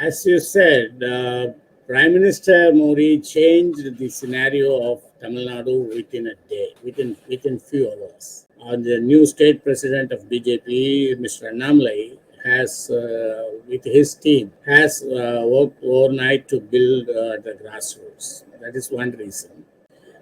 As you said, Prime Minister Modi changed the scenario of Tamil Nadu within a day, within few hours. The new state president of BJP, Mr. Annamalai, has, with his team, has worked overnight to build the grassroots. That is one reason.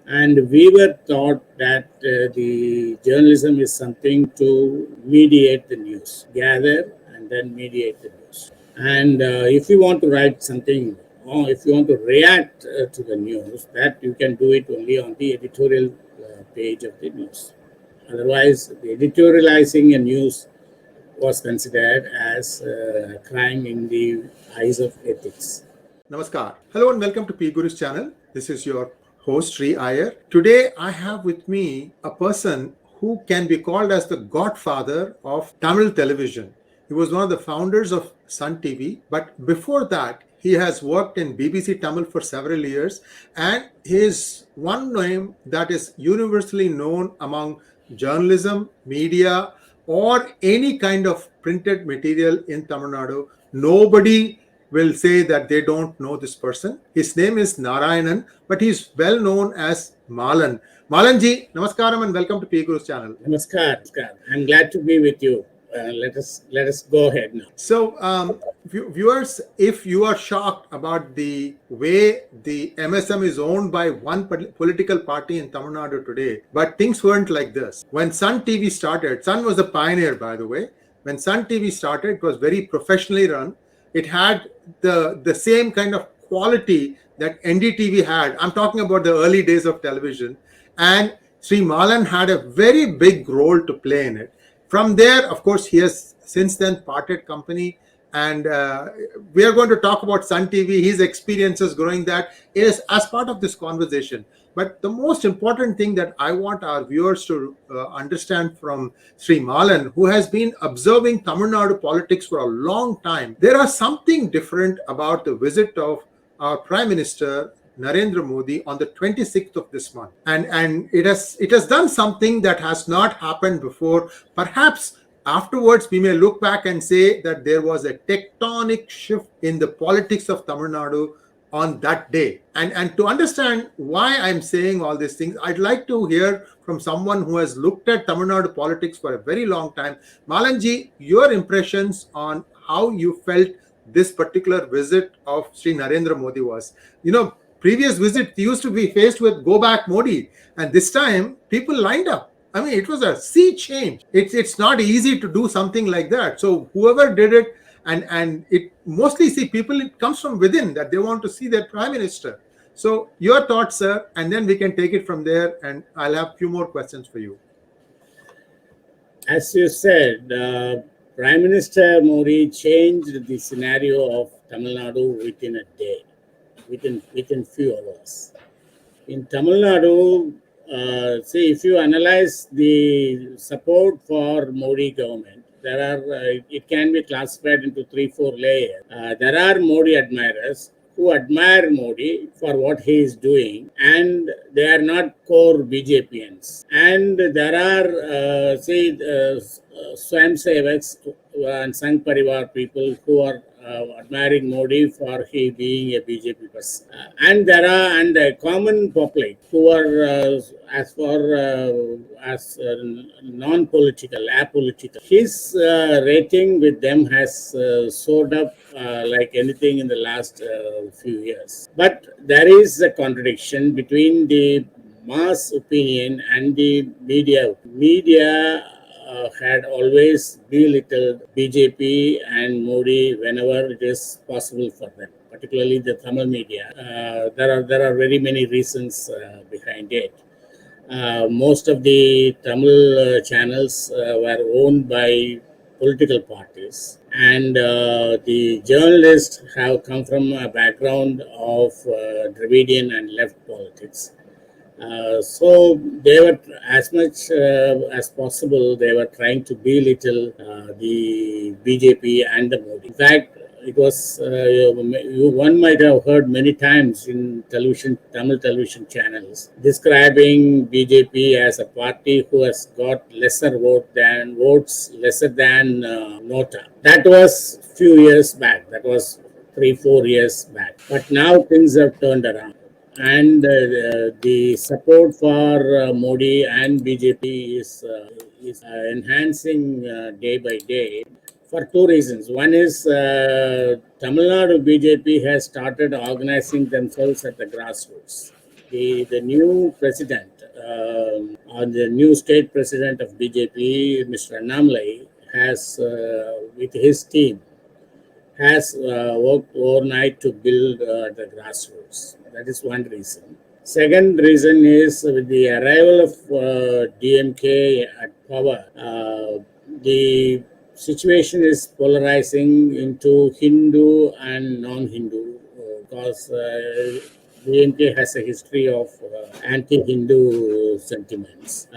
And we were taught that the journalism is something to mediate the news, gather and then mediate the news. And if you want to write something, or if you want to react to the news, that you can do it only on the editorial page of the news. Otherwise, the editorializing a news was considered as a crime in the eyes of ethics. Namaskar. Hello and welcome to PGurus channel. This is your host 𝙒𝙧𝙖𝙩𝙨𝘼𝙥𝙥. Today I have with me a person who can be called as the godfather of Tamil television. He was one of the founders of Sun TV, but before that he has worked in BBC Tamil for several years, and his one name that is universally known among journalism, media, or any kind of printed material in Tamil Nadu. Nobody will say that they don't know this person. His name is Narayanan, but he's well known as Maalan. Maalan ji, namaskaram and welcome to PGurus channel. Namaskar. I'm glad to be with you. Let us go ahead now. So, viewers, if you are shocked about the way the MSM is owned by one political party in Tamil Nadu today, but things weren't like this. When Sun TV started, Sun was a pioneer, by the way. When Sun TV started, it was very professionally run. It had the same kind of quality that NDTV had. I'm talking about the early days of television. And Sri Maalan had a very big role to play in it. From there, of course, he has since then parted company. And we are going to talk about Sun TV, his experiences growing that is as part of this conversation. But the most important thing that I want our viewers to understand from Sri Maalan, who has been observing Tamil Nadu politics for a long time, there is something different about the visit of our Prime Minister Narendra Modi on the 26th of this month. And it has done something that has not happened before. Perhaps afterwards, we may look back and say that there was a tectonic shift in the politics of Tamil Nadu on that day. And to understand why I'm saying all these things, I'd like to hear from someone who has looked at Tamil Nadu politics for a very long time. Maalan ji, your impressions on how you felt this particular visit of Sri Narendra Modi was. You know, previous visit used to be faced with go back Modi, and this time people lined up. I mean, it was a sea change. It's not easy to do something like that. So whoever did it, and it mostly people, it comes from within that they want to see their prime minister. So your thoughts, sir, and then we can take it from there, and I'll have a few more questions for you. As you said, Prime Minister Modi changed the scenario of Tamil Nadu within a day, within few hours. In Tamil Nadu, if you analyze the support for Modi government, there are it can be classified into 3-4 layers. There are Modi admirers who admire Modi for what he is doing, and they are not core BJPians. And there are 𝙒𝙗𝙖𝙦𝙤𝙤𝙤𝙤 and 𝙒𝙗𝗀𝗰𝘀𝘀 people who are admiring Modi for he being a BJP person. And there are a common public who are non-political, apolitical. His rating with them has soared up like anything in the last few years. But there is a contradiction between the mass opinion and the media. Media had always belittled BJP and Modi whenever it is possible for them, particularly the Tamil media. There are very many reasons behind it. Most of the Tamil channels were owned by political parties, and the journalists have come from a background of Dravidian and left politics. So they were, as much as possible, they were trying to belittle the BJP and the Modi. In fact, it was one might have heard many times in Tamil television channels describing BJP as a party who has got votes lesser than Nota. That was few years back. That was 3-4 years back. But now things have turned around. And the support for Modi and BJP is enhancing day by day for two reasons. One is Tamil Nadu BJP has started organizing themselves at the grassroots. The new president, or the new state president of BJP, Mr. Annamalai, has, with his team, has worked overnight to build the grassroots. That is one reason. Second reason is with the arrival of DMK at power, the situation is polarizing into Hindu and non-Hindu because DMK has a history of anti-Hindu sentiments.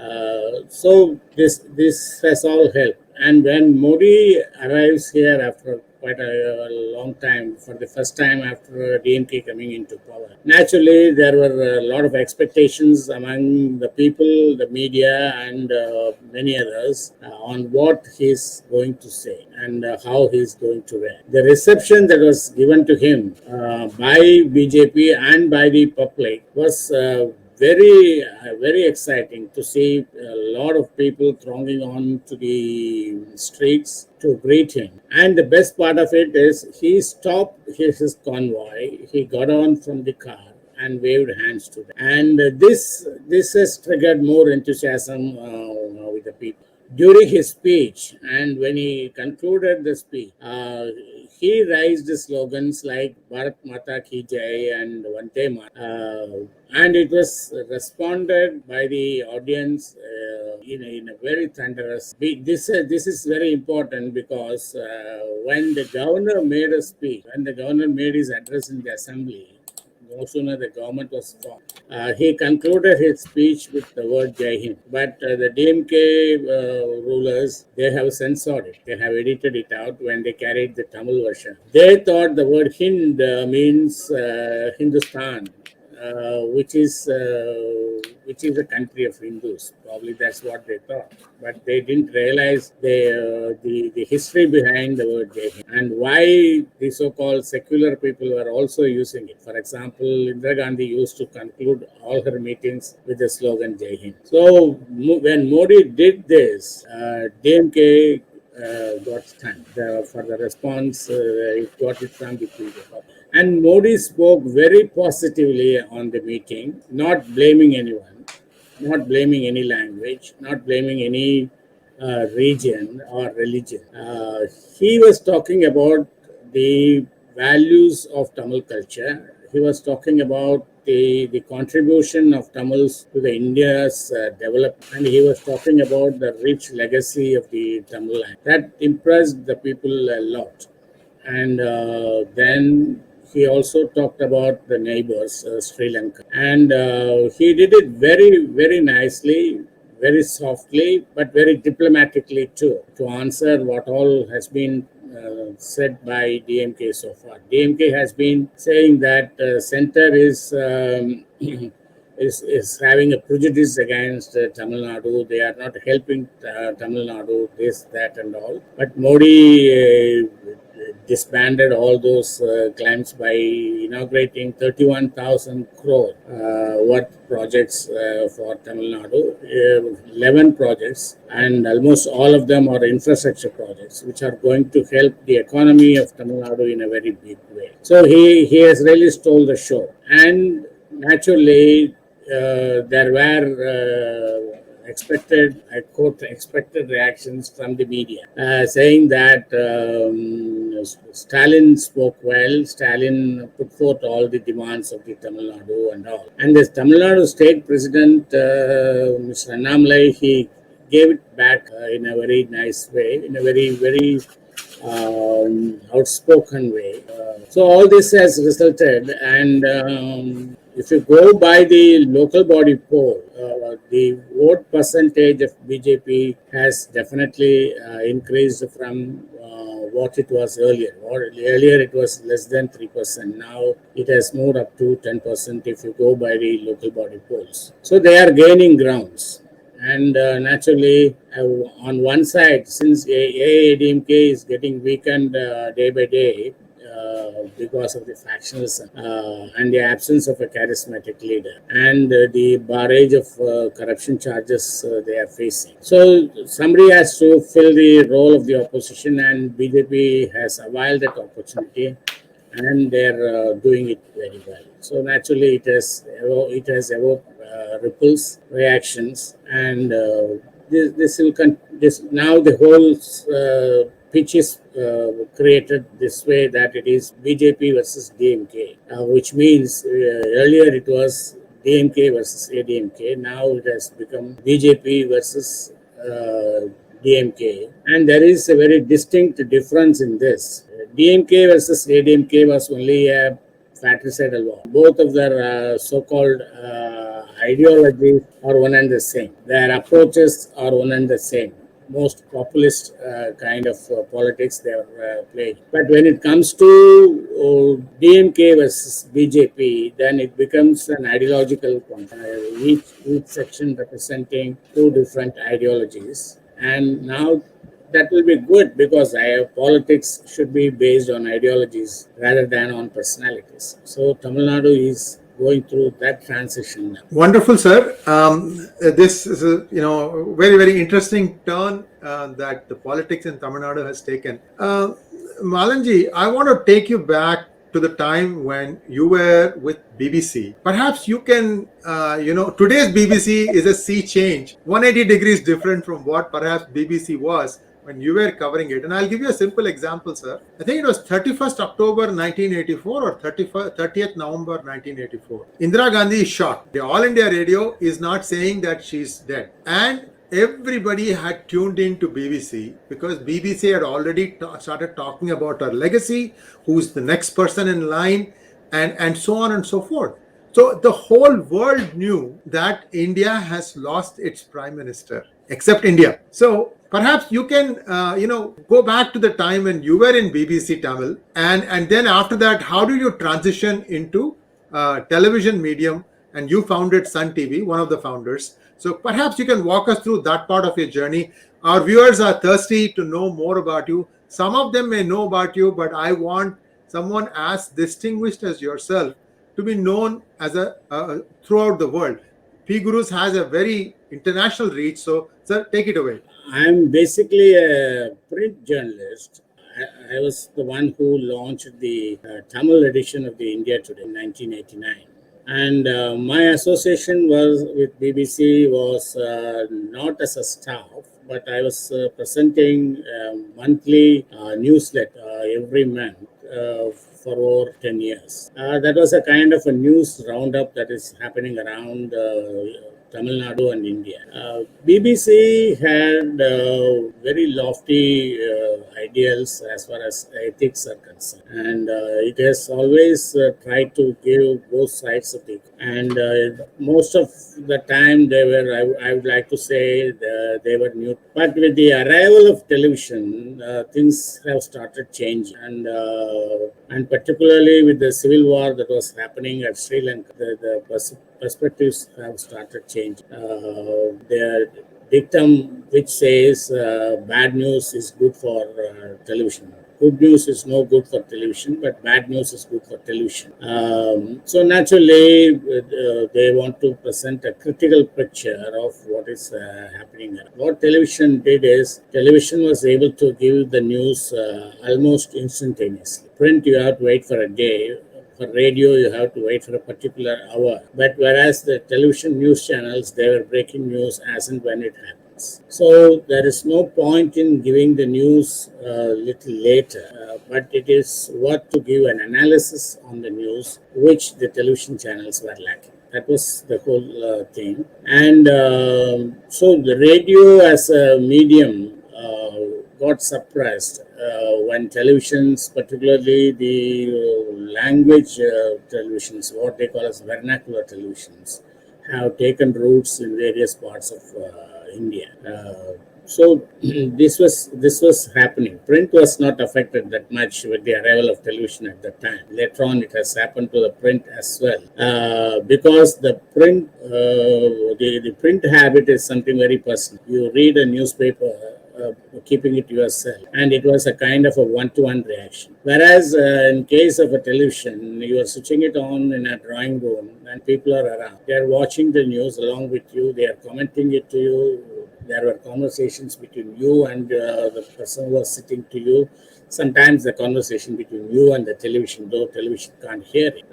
So this has all helped. And when Modi arrives here after quite a long time, for the first time after DMK coming into power, naturally there were a lot of expectations among the people, the media, and many others on what he's going to say and how he's going to react. The reception that was given to him by BJP and by the public was very exciting to see a lot of people thronging on to the streets to greet him. And the best part of it is he stopped his convoy. He got on from the car and waved hands to them. And this has triggered more enthusiasm with the people. During his speech, and when he concluded the speech, he raised slogans like Bharat Mata Ki Jai and Vande Mataram. And it was responded by the audience in a very thunderous. This is very important because when the governor made a speech, when the governor made his address in the assembly, no sooner the government was formed, he concluded his speech with the word Jai Hind. But the DMK rulers, they have censored it. They have edited it out when they carried the Tamil version. They thought the word Hind means Hindustan, which is a country of Hindus. Probably that's what they thought, but they didn't realize the history behind the word Jai Hind and why the so-called secular people were also using it. For example, Indira Gandhi used to conclude all her meetings with the slogan Jai Hind. So when Modi did this, DMK got stunned for the response. It got it from the people. And Modi spoke very positively on the meeting, not blaming anyone, not blaming any language, not blaming any region or religion. He was talking about the values of Tamil culture. He was talking about the contribution of Tamils to the India's development. And he was talking about the rich legacy of the Tamil land. That impressed the people a lot. And then he also talked about the neighbors, Sri Lanka. And he did it very, very nicely, very softly, but very diplomatically too, to answer what all has been said by DMK so far. DMK has been saying that center is having a prejudice against Tamil Nadu. They are not helping Tamil Nadu, this, that, and all. But Modi disbanded all those claims by inaugurating 31,000 crore worth projects for Tamil Nadu, 11 projects, and almost all of them are infrastructure projects, which are going to help the economy of Tamil Nadu in a very big way. So he has really stole the show. And naturally, there were I quote, expected reactions from the media, saying that Stalin spoke well, Stalin put forth all the demands of the Tamil Nadu and all. And the Tamil Nadu state president, Mr. Annamalai, he gave it back in a very nice way, in a very, very outspoken way. So all this has resulted, and if you go by the local body poll, the vote percentage of BJP has definitely increased from what it was earlier. Earlier it was less than 3%. Now it has moved up to 10% if you go by the local body polls. So they are gaining grounds. And naturally, on one side, since AADMK is getting weakened day by day, because of the factionalism and the absence of a charismatic leader and the barrage of corruption charges they are facing. So somebody has to fill the role of the opposition, and BJP has availed that opportunity, and they're doing it very well. So naturally, it has evoked ripples, reactions, and this will this now the whole pitch is created this way, that it is BJP versus DMK, which means earlier it was DMK versus ADMK. Now it has become BJP versus DMK, and there is a very distinct difference in this. DMK versus ADMK was only a fratricidal war. Both of their so-called ideologies are one and the same. Their approaches are one and the same. Most populist kind of politics they are playing. But when it comes to DMK versus BJP, then it becomes an ideological conflict. Each section representing two different ideologies. And now that will be good, because politics should be based on ideologies rather than on personalities. So Tamil Nadu is going through that transition now. Wonderful, sir. This is a very, very interesting turn that the politics in Tamil Nadu has taken. Maalanji, I want to take you back to the time when you were with BBC. Perhaps you can, today's BBC is a sea change, 180 degrees different from what perhaps BBC was when you were covering it. And I'll give you a simple example, sir. I think it was 31st October 1984 or 30th November 1984. Indira Gandhi is shot. The All India Radio is not saying that she's dead. And everybody had tuned in to BBC because BBC had already started talking about her legacy, who's the next person in line, and so on and so forth. So the whole world knew that India has lost its prime minister, except India. So perhaps you can, go back to the time when you were in BBC Tamil, and then after that, how do you transition into television medium? And you founded Sun TV, one of the founders. So perhaps you can walk us through that part of your journey. Our viewers are thirsty to know more about you. Some of them may know about you, but I want someone as distinguished as yourself to be known as throughout the world. PGurus has a very international reach. So, sir, take it away. I'm basically a print journalist. I was the one who launched the Tamil edition of the India Today in 1989. And my association with BBC was not as a staff, but I was presenting monthly newsletter every month for over 10 years. That was a kind of a news roundup that is happening around Tamil Nadu and India. BBC had very lofty ideals as far as ethics are concerned, and it has always tried to give both sides of it. And most of the time, they were, I would like to say, they were new. But with the arrival of television, things have started changing, and particularly with the civil war that was happening at Sri Lanka, the perspectives have started changing. Their dictum which says bad news is good for television. Good news is no good for television, but bad news is good for television. So naturally, they want to present a critical picture of what is happening. What television did is, television was able to give the news almost instantaneously. Print, you have to wait for a day. For radio, you have to wait for a particular hour. But whereas the television news channels, they were breaking news as and when it happens. So there is no point in giving the news a little later, but it is worth to give an analysis on the news, which the television channels were lacking. That was the whole thing. And so the radio as a medium got suppressed when televisions, particularly the language televisions, what they call as vernacular televisions, have taken roots in various parts of India. So this was happening. Print was not affected that much with the arrival of television at that time. Later on, it has happened to the print as well, because the print habit is something very personal. You read a newspaper keeping it yourself, and it was a kind of a one-to-one reaction. Whereas in case of a television, you are switching it on in a drawing room and people are around. They are watching the news along with you. They are commenting it to you. There were conversations between you and the person who was sitting to you. Sometimes the conversation between you and the television, though television can't hear it.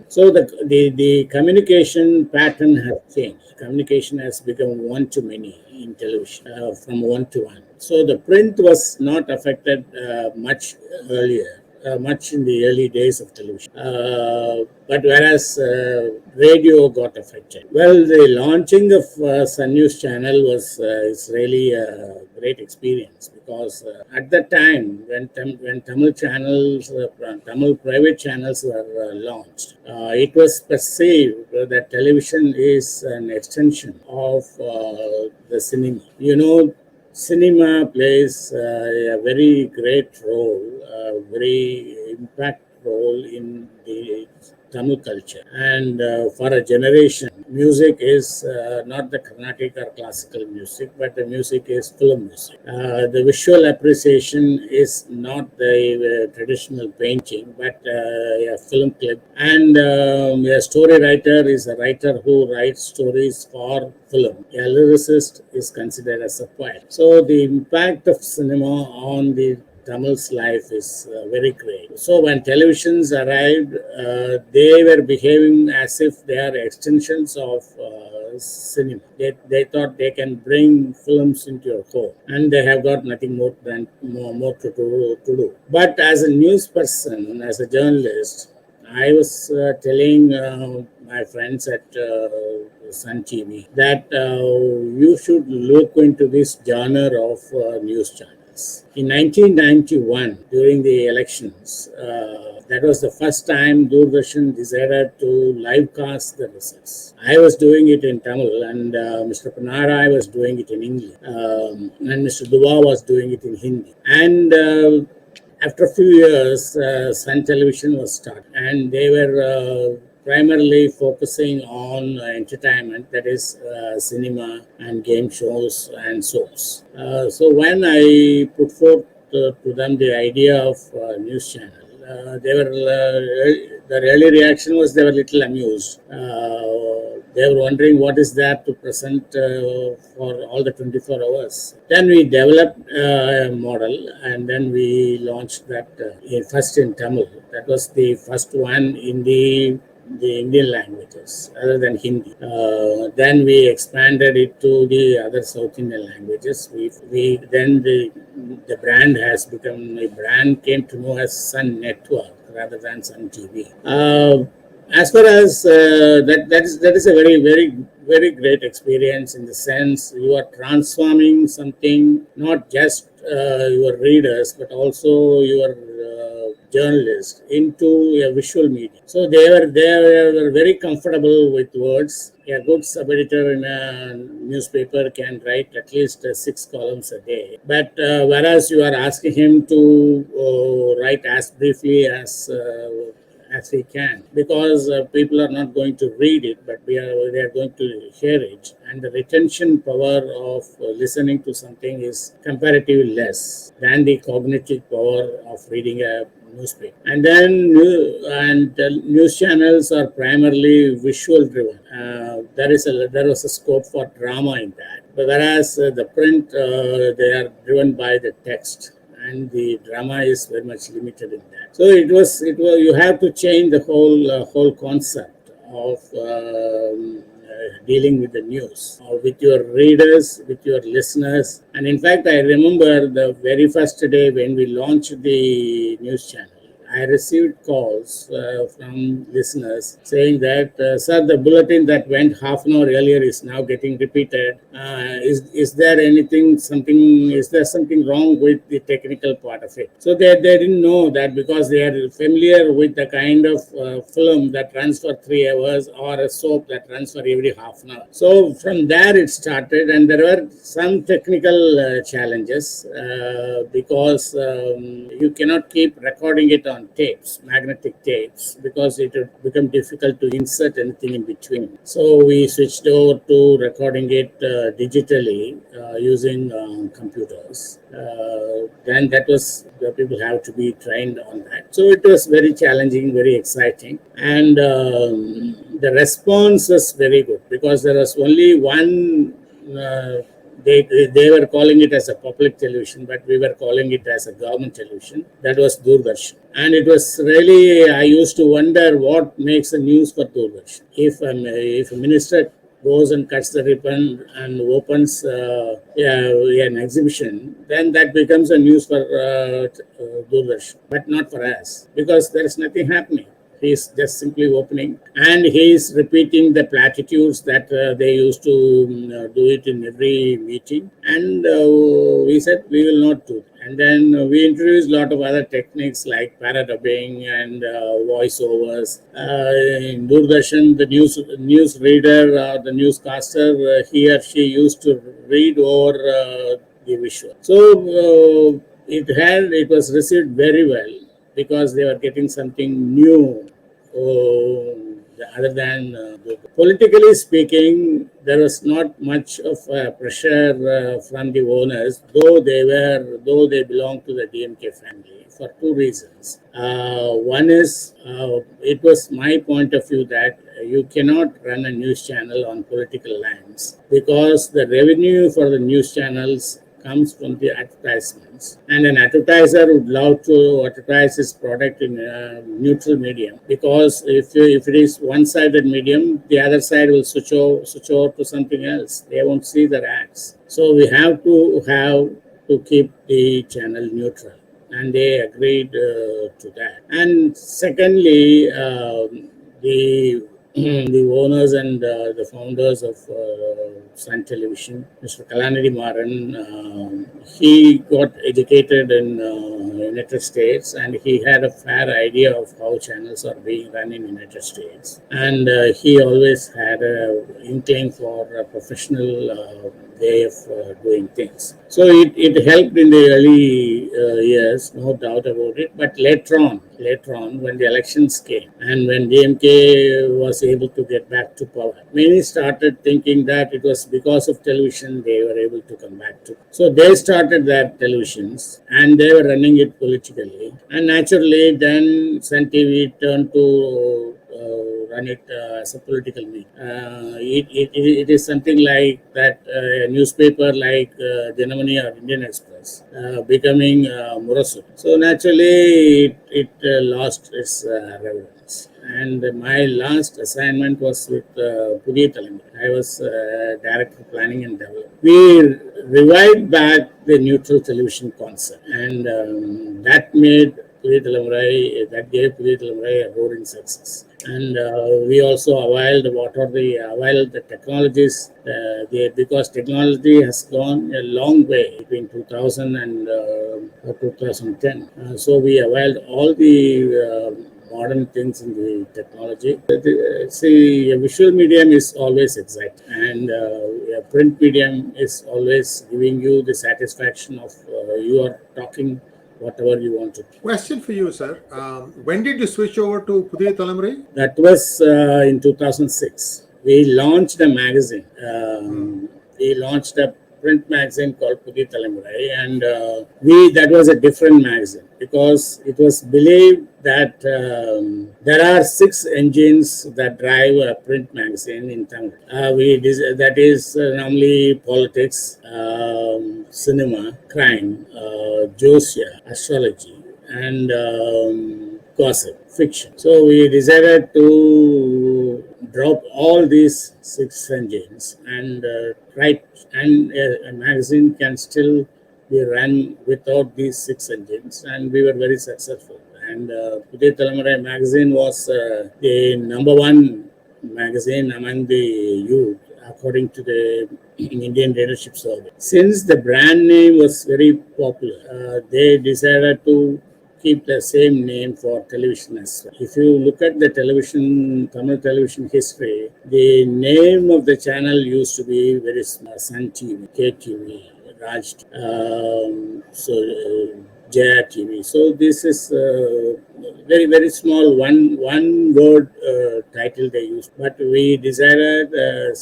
So the communication pattern has changed. Communication has become one-to-many in television, from one-to-one. So the print was not affected much earlier. Much in the early days of television. But whereas radio got affected. Well, the launching of Sun News channel was is really a great experience, because at that time when Tamil channels, Tamil private channels were launched, it was perceived that television is an extension of the cinema. Cinema plays a very great role, a very impact role in the Tamil culture. And for a generation, music is not the Carnatic or classical music, but the music is film music. The visual appreciation is not the traditional painting, but a film clip. And a story writer is a writer who writes stories for film. A lyricist is considered as a poet. So the impact of cinema on the Tamil's life is very great. So when televisions arrived, they were behaving as if they are extensions of cinema. They thought they can bring films into your home, and they have got nothing more to do. But as a news person, as a journalist, I was telling my friends at Sun TV that you should look into this genre of news channels. In 1991, during the elections, that was the first time Doordarshan decided to live cast the results. I was doing it in Tamil, and Mr. Panarai was doing it in English, and Mr. Dua was doing it in Hindi. And after a few years, Sun Television was started, and they were primarily focusing on entertainment, that is cinema and game shows and soaps. So when I put forth to them the idea of news channel, the early reaction was they were a little amused. They were wondering what is there to present for all the 24 hours. Then we developed a model, and then we launched that first in Tamil. That was the first one in the Indian languages other than Hindi. Then we expanded it to the other South Indian languages. Then the brand has become, a brand came to know as Sun Network rather than Sun TV. As far as that is a very great experience, in the sense you are transforming something, not just your readers but also your journalists, into a visual medium. So they were very comfortable with words. A good sub-editor in a newspaper can write at least 6 columns a day. But whereas you are asking him to write as briefly as he can, because people are not going to read it, but they are going to hear it, and the retention power of listening to something is comparatively less than the cognitive power of reading a newspaper. And then news channels are primarily visual driven. There was a scope for drama in that, but whereas the print, they are driven by the text, and the drama is very much limited in that. So it was you have to change the whole concept of dealing with the news, with your readers, with your listeners. And in fact, I remember the very first day when we launched the news channel, I received calls from listeners saying that, sir, the bulletin that went half an hour earlier is now getting repeated. Is there something wrong with the technical part of it? So they didn't know that, because they are familiar with the kind of film that runs for 3 hours, or a soap that runs for every half an hour. So from there it started, and there were some technical challenges, because you cannot keep recording it on tapes, magnetic tapes, because it would become difficult to insert anything in between. So we switched over to recording it digitally using computers. Then that was, the people have to be trained on that. So it was very challenging, very exciting, and the response was very good because there was only one. They were calling it as a public television, but we were calling it as a government television. That was Doordarshan. And it was really, I used to wonder what makes the news for Doordarshan. If a minister goes and cuts the ribbon and opens an exhibition, then that becomes a news for Doordarshan, but not for us, because there is nothing happening. He's just simply opening, and he's repeating the platitudes that they used to do it in every meeting. And we said we will not do it. And then we introduced a lot of other techniques like paradubbing and voiceovers. In Doordarshan, the news reader or the newscaster, he or she used to read over the visual. So it was received very well, because they were getting something new other than politically speaking. There was not much of pressure from the owners, though they belonged to the DMK family, for two reasons. One is, it was my point of view that you cannot run a news channel on political lines, because the revenue for the news channels comes from the advertisements, and an advertiser would love to advertise his product in a neutral medium, because if it is one-sided medium, the other side will switch over to something else. They won't see the ads. So we have to keep the channel neutral, and they agreed to that. And secondly, the owners and the founders of Sun Television, Mr. Kalanidhi Maalan, he got educated in United States, and he had a fair idea of how channels are being run in United States. And he always had an inkling for a professional way of doing things. So it helped in the early years, no doubt about it. But later on, when the elections came and when DMK was able to get back to power, many started thinking that it was because of television they were able to come back to. So they started their televisions and they were running it politically. And naturally, then Sun TV turned to run it as a political media. It is something like that, a newspaper like Dinamani or Indian Express becoming Murasu. So naturally, it lost its relevance. And my last assignment was with 𝙒𝙧𝙤𝙪. I was Director of Planning and Development. We revived back the neutral television concept, and that made that gave 𝙒𝙧𝙤𝙪 a roaring success. And we also availed the technologies, because technology has gone a long way between 2000 and 2010. So we availed all the modern things in the technology. See, a visual medium is always exciting, and a print medium is always giving you the satisfaction of you are talking whatever you want to. Question for you, sir. When did you switch over to 𝙒𝙧𝙤𝙪? That was in 2006. We launched a magazine. We launched a print magazine called 𝙒𝙧𝙤𝙪, and that was a different magazine, because it was believed that there are 6 engines that drive a print magazine in Tamil. That is normally politics, cinema, crime, jyosia, astrology, and gossip, fiction. So we decided to drop all these 6 engines and a magazine can still be run without these 6 engines, and we were very successful. And 𝙒𝙧𝙤𝙪 magazine was the #1 magazine among the youth, according to the Indian Leadership Survey. Since the brand name was very popular, they decided to keep the same name for television as well. If you look at the Tamil television history, the name of the channel used to be very small: Sun TV, KTV, Raj, Jaya TV. So this is very very small one word title they use. But we decided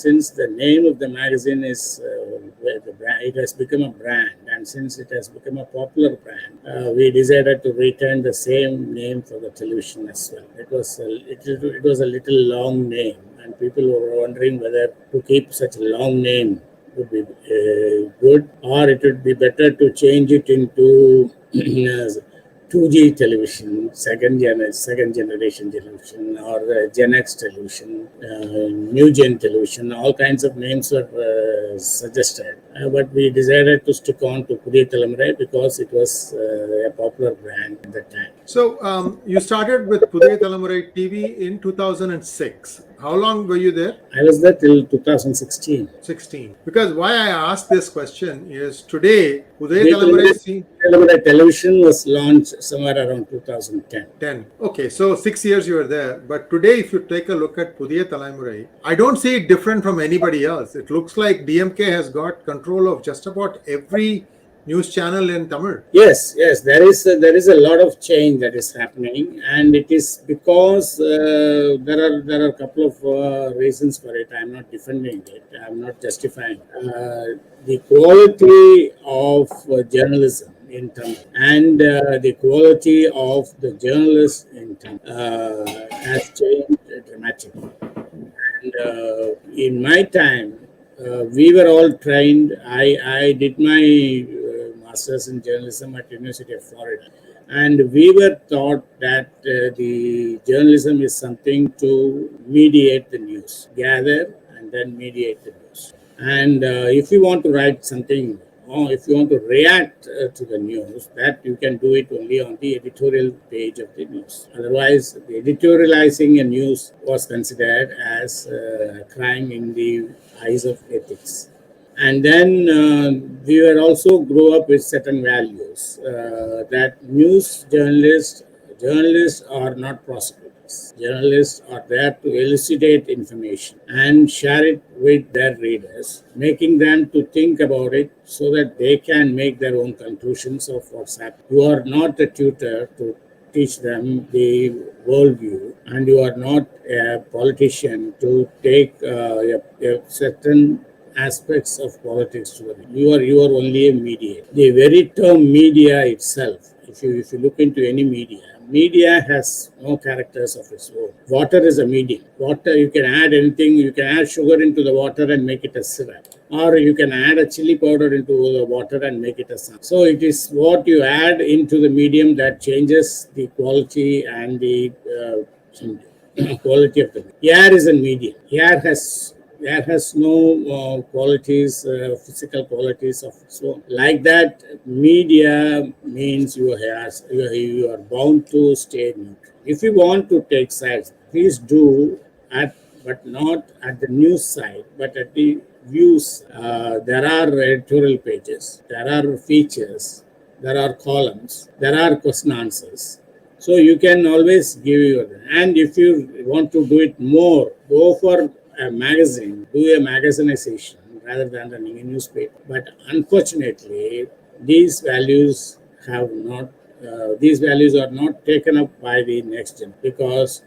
since the name of the magazine is the brand, it has become a brand, and since it has become a popular brand, we decided to retain the same name for the television as well. It was a little long name, and people were wondering whether to keep such a long name would be good, or it would be better to change it into 2G television, second generation television, or Gen X television, new gen television. All kinds of names were suggested, but we decided to stick on to Pudhiya Thalamarai because it was a popular brand at that time. So you started with Pudhiya Thalamarai TV in 2006. How long were you there? I was there till 2016. 16. Because why I ask this question is today Pudhiya Thalamarai television was launched somewhere around 2010. 10. Okay, so 6 years you were there. But today, if you take a look at Pudhiya Thalamarai, I don't see it different from anybody else. It looks like DMK has got control of just about every news channel in Tamil. Yes, there is a lot of change that is happening, and it is because there are a couple of reasons for it. I'm not defending it. I'm not justifying. The quality of journalism in Tamil and the quality of the journalists in Tamil has changed dramatically. And in my time, we were all trained. I did my masters in journalism at University of Florida, and we were taught that the journalism is something to mediate the news, gather and then mediate the news. And if you want to write something, or if you want to react to the news, that you can do it only on the editorial page of the news. Otherwise, the editorializing a news was considered as a crime in the eyes of ethics. And then we were also grew up with certain values that news journalists are not prosecutors. Journalists are there to elucidate information and share it with their readers, making them to think about it so that they can make their own conclusions of what's happening. You are not a tutor to teach them the worldview, and you are not a politician to take a certain aspects of politics to them. You are only a mediator. The very term media itself, if you look into any media has no characters of its own. Water is a medium. Water, you can add anything. You can add sugar into the water and make it a syrup, or you can add a chili powder into the water and make it a sauce. So it is what you add into the medium that changes the quality and the quality of the medium. Air is a medium. Air has no qualities, physical qualities of its own. Like that, media means you are bound to stay neutral. If you want to take sides, please do, but not at the news side, but at the views. There are editorial pages, there are features, there are columns, there are question answers. So you can always give your, and if you want to do it more, go for a magazine, do a magazinization rather than running a newspaper. But unfortunately, these values are not taken up by the next gen, because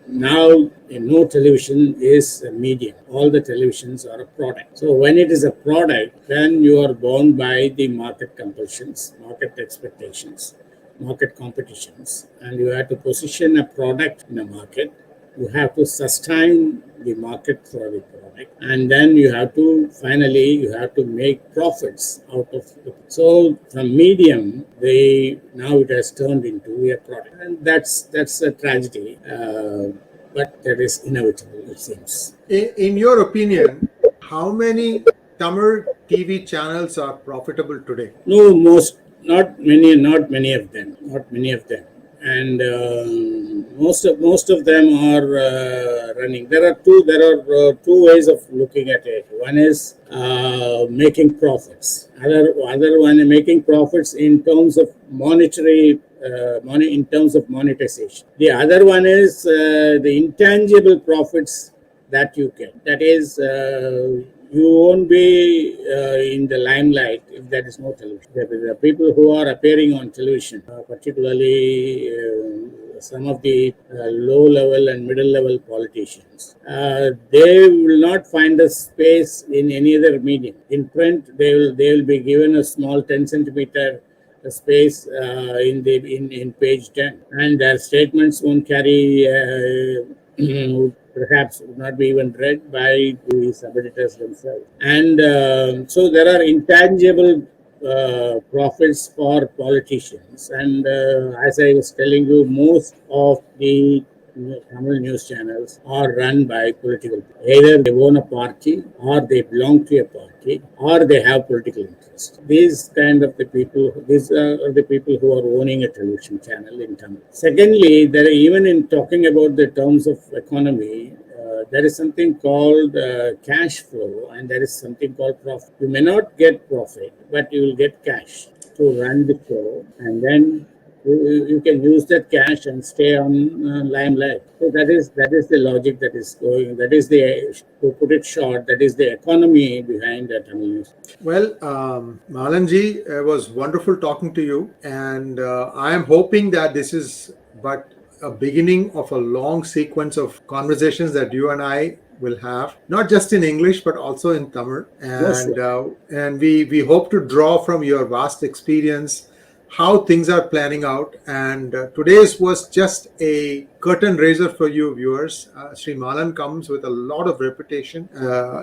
now no television is a medium. All the televisions are a product. So when it is a product, then you are bound by the market compulsions, market expectations, market competitions, and you have to position a product in a market. You have to sustain the market for the product, and then you have to make profits out of it. So from medium, now it has turned into a product, and that's a tragedy, but that is inevitable, it seems. In your opinion, how many Tamil TV channels are profitable today? No, not many of them. And most of them are running. There are two ways of looking at it. One is making profits. Other one making profits in terms of monetary money, in terms of monetization. The other one is the intangible profits that you get. That is, you won't be in the limelight if there is no television. The people who are appearing on television, particularly some of the low-level and middle-level politicians, they will not find a space in any other medium. In print, they will be given a small 10 centimeter space in page 10, and their statements won't carry. Perhaps would not be even read by the sub-editors themselves. And so there are intangible profits for politicians. And as I was telling you, most of the Tamil news channels are run by political people. Either they own a party, or they belong to a party, or they have political interest. These are the people who are owning a television channel in Tamil. Secondly, even in talking about the terms of economy, there is something called cash flow, and there is something called profit. You may not get profit, but you will get cash to run the show, and then you can use that cash and stay on limelight. So that is the logic that is going. That is to put it short, that is the economy behind the Tamil news. Well, Maalanji, it was wonderful talking to you, and I am hoping that this is but a beginning of a long sequence of conversations that you and I will have, not just in English but also in Tamil, and and we hope to draw from your vast experience how things are planning out. And today's was just a curtain raiser for you viewers. Sri Maalan comes with a lot of reputation,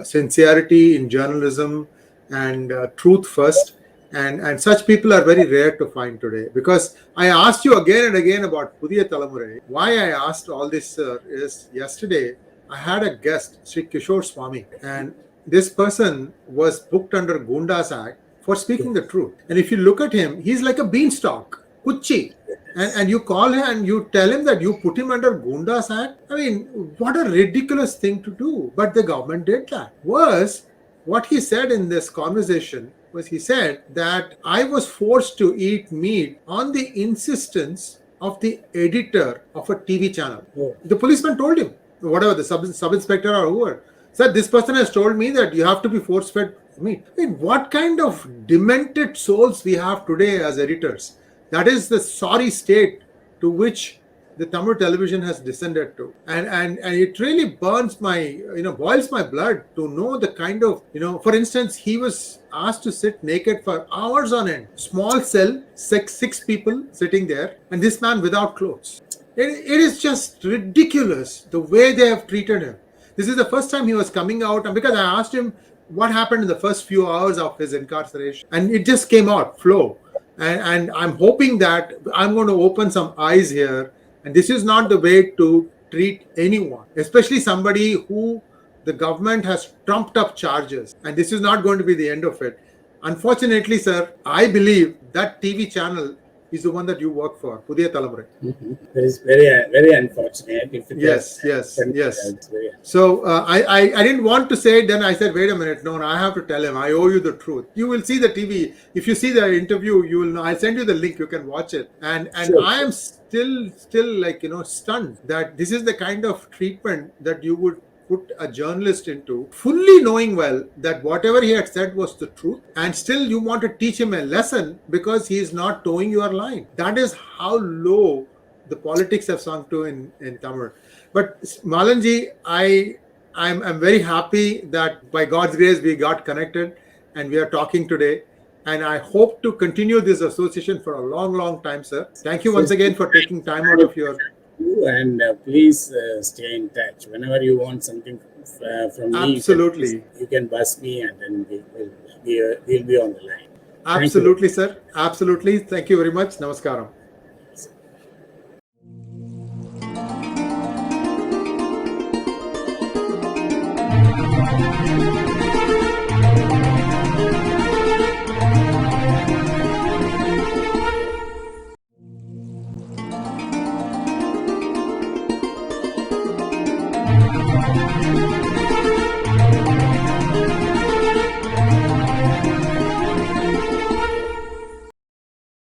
sincerity in journalism, and truth first. And such people are very rare to find today. Because I asked you again and again about 𝙒𝙧𝙤𝙪𝙥𝙥. Why I asked all this is yesterday I had a guest, 𝙒𝙧𝙬𝙧𝙤𝙪𝙥𝙥, and this person was booked under Gundas Act for speaking the truth. And if you look at him, he's like a beanstalk, kuchi. And you call him and you tell him that you put him under Gundas Act. I mean, what a ridiculous thing to do. But the government did that. Worse, what he said in this conversation was, he said that I was forced to eat meat on the insistence of the editor of a TV channel. Oh. The policeman told him, whatever, the sub-inspector or whoever, said, this person has told me that you have to be force-fed meat. I mean, what kind of demented souls we have today as editors? That is the sorry state to which the Tamil television has descended to. And it really boils my blood to know the kind of, for instance, he was asked to sit naked for hours on end. Small cell, six people sitting there, and this man without clothes. It is just ridiculous the way they have treated him. This is the first time he was coming out, and because I asked him what happened in the first few hours of his incarceration, and it just came out, flow. And I'm hoping that I'm going to open some eyes here. And this is not the way to treat anyone, especially somebody who the government has trumped up charges. And this is not going to be the end of it. Unfortunately, sir, I believe that TV channel is the one that you work for, 𝙒𝙧𝙤𝙪𝙥𝙥. Mm-hmm. That is very, very unfortunate. Yes. So I didn't want to say it. Then I said, wait a minute, no, I have to tell him. I owe you the truth. You will see the TV. If you see the interview, you will know. I'll send you the link. You can watch it. And sure. I am still stunned that this is the kind of treatment that you would put a journalist into, fully knowing well that whatever he had said was the truth, and still you want to teach him a lesson because he is not towing your line. That is how low the politics have sunk to in Tamil. But Maalanji, I'm very happy that by God's grace we got connected and we are talking today. And I hope to continue this association for a long, long time, sir. Thank you once again for taking time out of your... And please stay in touch. Whenever you want something from me, absolutely, you can buzz me, and then we'll be on the line. Absolutely, sir. Absolutely. Thank you very much. Namaskaram.